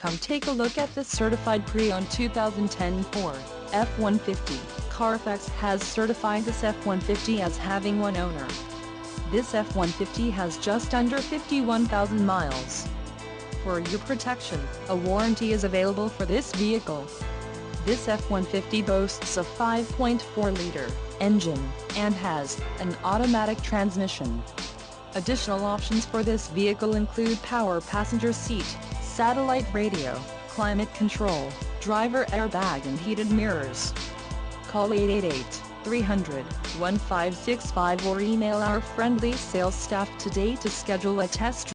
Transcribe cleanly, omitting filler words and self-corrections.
Come take a look at this certified pre-owned 2010 Ford F-150. Carfax has certified this F-150 as having one owner. This F-150 has just under 51,000 miles. For your protection, a warranty is available for this vehicle. This F-150 boasts a 5.4-liter engine and has an automatic transmission. Additional options for this vehicle include power passenger seat, satellite radio, climate control, driver airbag and heated mirrors. Call 888-300-1565 or email our friendly sales staff today to schedule a test drive.